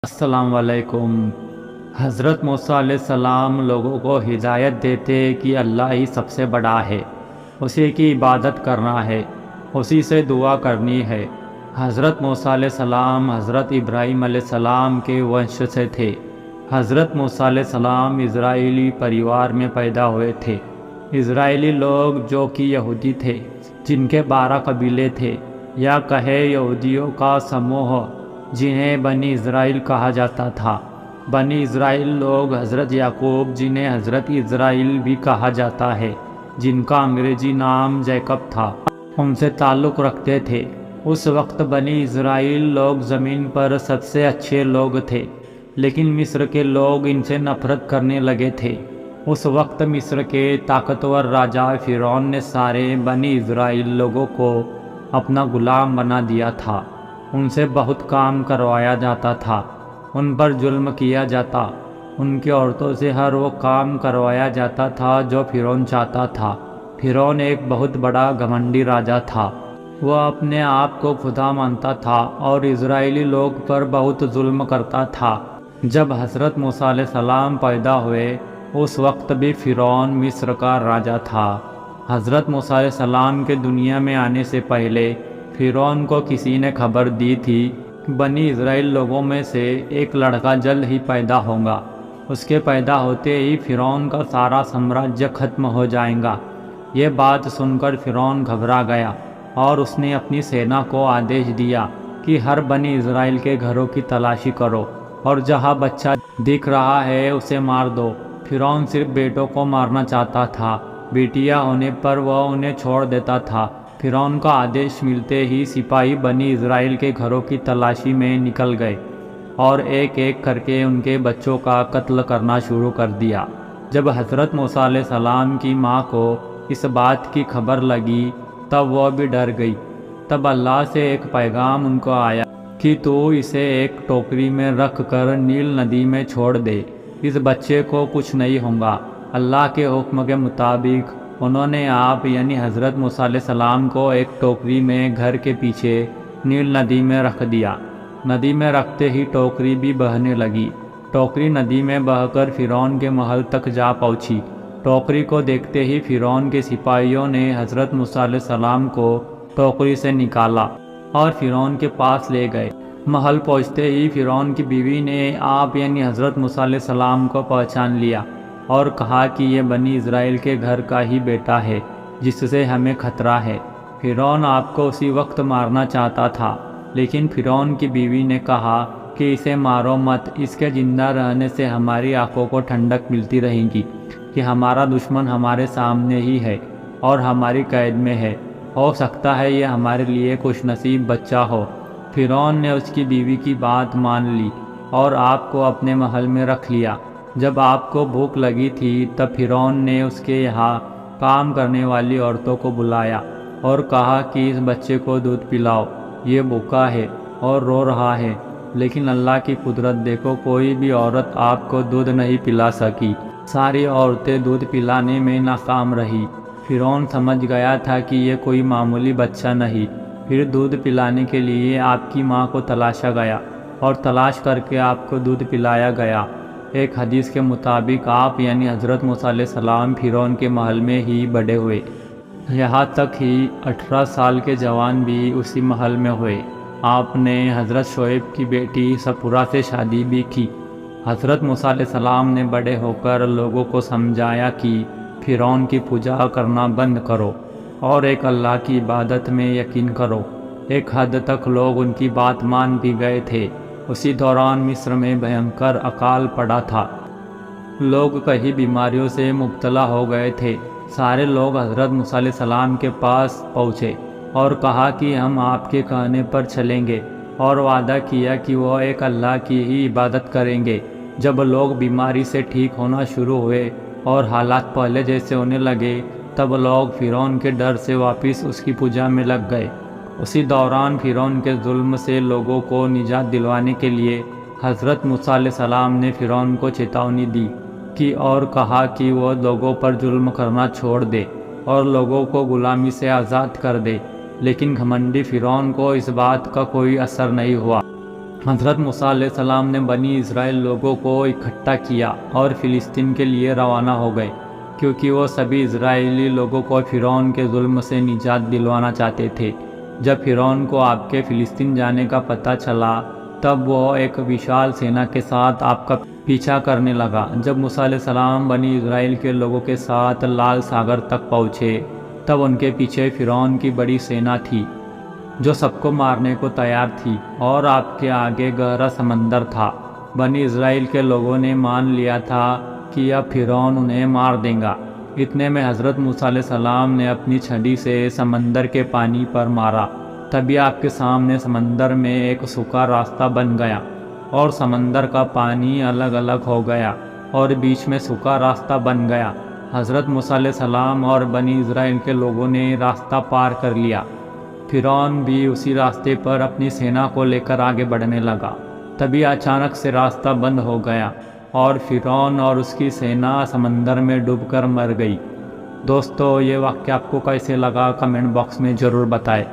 السلام علیکم۔ حضرت موسیٰ علیہ السلام لوگوں کو ہدایت دیتے کہ اللہ ہی سب سے بڑا ہے، اسی کی عبادت کرنا ہے، اسی سے دعا کرنی ہے۔ حضرت موسیٰ علیہ السلام حضرت ابراہیم علیہ السلام کے ونش سے تھے۔ حضرت موسیٰ علیہ السلام اسرائیلی پریوار میں پیدا ہوئے تھے۔ اسرائیلی لوگ جو کہ یہودی تھے، جن کے 12 قبیلے تھے، یا کہے یہودیوں کا سموہ، جنہیں بنی اسرائیل کہا جاتا تھا۔ بنی اسرائیل لوگ حضرت یعقوب، جنہیں حضرت اسرائیل بھی کہا جاتا ہے، جن کا انگریزی نام جیکب تھا، ان سے تعلق رکھتے تھے۔ اس وقت بنی اسرائیل لوگ زمین پر سب سے اچھے لوگ تھے، لیکن مصر کے لوگ ان سے نفرت کرنے لگے تھے۔ اس وقت مصر کے طاقتور راجا فرعون نے سارے بنی اسرائیل لوگوں کو اپنا غلام بنا دیا تھا۔ ان سے بہت کام کروایا جاتا تھا، ان پر ظلم کیا جاتا، ان کی عورتوں سے ہر وہ کام کروایا جاتا تھا جو فرعون چاہتا تھا۔ فرعون ایک بہت بڑا گھمنڈی راجا تھا، وہ اپنے آپ کو خدا مانتا تھا اور اسرائیلی لوگ پر بہت ظلم کرتا تھا۔ جب حضرت موسیٰ علیہ السلام پیدا ہوئے، اس وقت بھی فرعون مصر کا راجا تھا۔ حضرت موسیٰ علیہ السلام کے دنیا میں آنے سے پہلے فرعون کو کسی نے خبر دی تھی کہ بنی اسرائیل لوگوں میں سے ایک لڑکا جلد ہی پیدا ہوگا، اس کے پیدا ہوتے ہی فرعون کا سارا سامراجیہ ختم ہو جائے گا۔ یہ بات سن کر فرعون گھبرا گیا اور اس نے اپنی سینا کو آدیش دیا کہ ہر بنی اسرائیل کے گھروں کی تلاشی کرو اور جہاں بچہ دکھ رہا ہے اسے مار دو۔ فرعون صرف بیٹوں کو مارنا چاہتا تھا، بیٹیاں ہونے پر وہ انہیں چھوڑ دیتا تھا۔ فرعون کا آدیش ملتے ہی سپاہی بنی اسرائیل کے گھروں کی تلاشی میں نکل گئے اور ایک ایک کر کے ان کے بچوں کا قتل کرنا شروع کر دیا۔ جب حضرت موسیٰ علیہ السلام کی ماں کو اس بات کی خبر لگی تب وہ بھی ڈر گئی۔ تب اللہ سے ایک پیغام ان کو آیا کہ تو اسے ایک ٹوکری میں رکھ کر نیل ندی میں چھوڑ دے، اس بچے کو کچھ نہیں ہوگا۔ اللہ کے حکم کے مطابق انہوں نے آپ یعنی حضرت موسیٰ علیہ السلام کو ایک ٹوکری میں گھر کے پیچھے نیل ندی میں رکھ دیا۔ ندی میں رکھتے ہی ٹوکری بھی بہنے لگی۔ ٹوکری ندی میں بہہ کر فرعون کے محل تک جا پہنچی۔ ٹوکری کو دیکھتے ہی فرعون کے سپاہیوں نے حضرت موسیٰ علیہ السلام کو ٹوکری سے نکالا اور فرعون کے پاس لے گئے۔ محل پہنچتے ہی فرعون کی بیوی نے آپ یعنی حضرت موسیٰ علیہ السلام کو پہچان لیا اور کہا کہ یہ بنی اسرائیل کے گھر کا ہی بیٹا ہے جس سے ہمیں خطرہ ہے۔ فرعون آپ کو اسی وقت مارنا چاہتا تھا، لیکن فرعون کی بیوی نے کہا کہ اسے مارو مت، اس کے زندہ رہنے سے ہماری آنکھوں کو ٹھنڈک ملتی رہے گی کہ ہمارا دشمن ہمارے سامنے ہی ہے اور ہماری قید میں ہے، ہو سکتا ہے یہ ہمارے لیے خوش نصیب بچہ ہو۔ فرعون نے اس کی بیوی کی بات مان لی اور آپ کو اپنے محل میں رکھ لیا۔ جب آپ کو بھوک لگی تھی تب فرعون نے اس کے یہاں کام کرنے والی عورتوں کو بلایا اور کہا کہ اس بچے کو دودھ پلاؤ، یہ بھوکا ہے اور رو رہا ہے۔ لیکن اللہ کی قدرت دیکھو، کوئی بھی عورت آپ کو دودھ نہیں پلا سکی، ساری عورتیں دودھ پلانے میں ناکام رہی۔ فرعون سمجھ گیا تھا کہ یہ کوئی معمولی بچہ نہیں۔ پھر دودھ پلانے کے لیے آپ کی ماں کو تلاشا گیا اور تلاش کر کے آپ کو دودھ پلایا گیا۔ ایک حدیث کے مطابق آپ یعنی حضرت موسیٰ علیہ السلام فرعون کے محل میں ہی بڑے ہوئے، یہاں تک ہی 18 سال کے جوان بھی اسی محل میں ہوئے۔ آپ نے حضرت شعیب کی بیٹی سپورہ سے شادی بھی کی۔ حضرت موسیٰ علیہ السلام نے بڑے ہو کر لوگوں کو سمجھایا کہ فرعون کی پوجا کرنا بند کرو اور ایک اللہ کی عبادت میں یقین کرو۔ ایک حد تک لوگ ان کی بات مان بھی گئے تھے۔ اسی دوران مصر میں بھینکر اکال پڑا تھا، لوگ کئی بیماریوں سے مبتلا ہو گئے تھے۔ سارے لوگ حضرت موسیٰ علیہ السلام کے پاس پہنچے اور کہا کہ ہم آپ کے کہنے پر چلیں گے، اور وعدہ کیا کہ وہ ایک اللہ کی ہی عبادت کریں گے۔ جب لوگ بیماری سے ٹھیک ہونا شروع ہوئے اور حالات پہلے جیسے ہونے لگے تب لوگ فرعون کے ڈر سے واپس اس کی پوجا میں لگ گئے۔ اسی دوران فرعون کے ظلم سے لوگوں کو نجات دلوانے کے لیے حضرت موسیٰ علیہ السلام نے فرعون کو چیتونی دی کہ اور کہا کہ وہ لوگوں پر ظلم کرنا چھوڑ دے اور لوگوں کو غلامی سے آزاد کر دے، لیکن گھمنڈی فرعون کو اس بات کا کوئی اثر نہیں ہوا۔ حضرت موسیٰ علیہ السلام نے بنی اسرائیل لوگوں کو اکٹھا کیا اور فلسطین کے لیے روانہ ہو گئے، کیونکہ وہ سبھی اسرائیلی لوگوں کو فرعون کے ظلم سے نجات دلوانا چاہتے تھے۔ جب فرعون کو آپ کے فلسطین جانے کا پتہ چلا، تب وہ ایک وشال سینا کے ساتھ آپ کا پیچھا کرنے لگا۔ جب موسیٰ علیہ السلام بنی اسرائیل کے لوگوں کے ساتھ لال ساگر تک پہنچے، تب ان کے پیچھے فرعون کی بڑی سینا تھی جو سب کو مارنے کو تیار تھی، اور آپ کے آگے گہرا سمندر تھا۔ بنی اسرائیل کے لوگوں نے مان لیا تھا کہ اب فرعون انہیں مار دے گا۔ اتنے میں حضرت موسیٰ علیہ السلام نے اپنی چھڑی سے سمندر کے پانی پر مارا، تبھی آپ کے سامنے سمندر میں ایک سوکھا راستہ بن گیا، اور سمندر کا پانی الگ الگ ہو گیا اور بیچ میں سوکھا راستہ بن گیا۔ حضرت موسیٰ علیہ السلام اور بنی اسرائیل کے لوگوں نے راستہ پار کر لیا۔ فرعون بھی اسی راستے پر اپنی سینا کو لے کر آگے بڑھنے لگا۔ تبھی اچانک سے راستہ بند ہو گیا اور فرعون اور اس کی سینا سمندر میں ڈوب کر مر گئی۔ دوستو، یہ واقعہ آپ کو کیسے لگا کمنٹ باکس میں ضرور بتائیں۔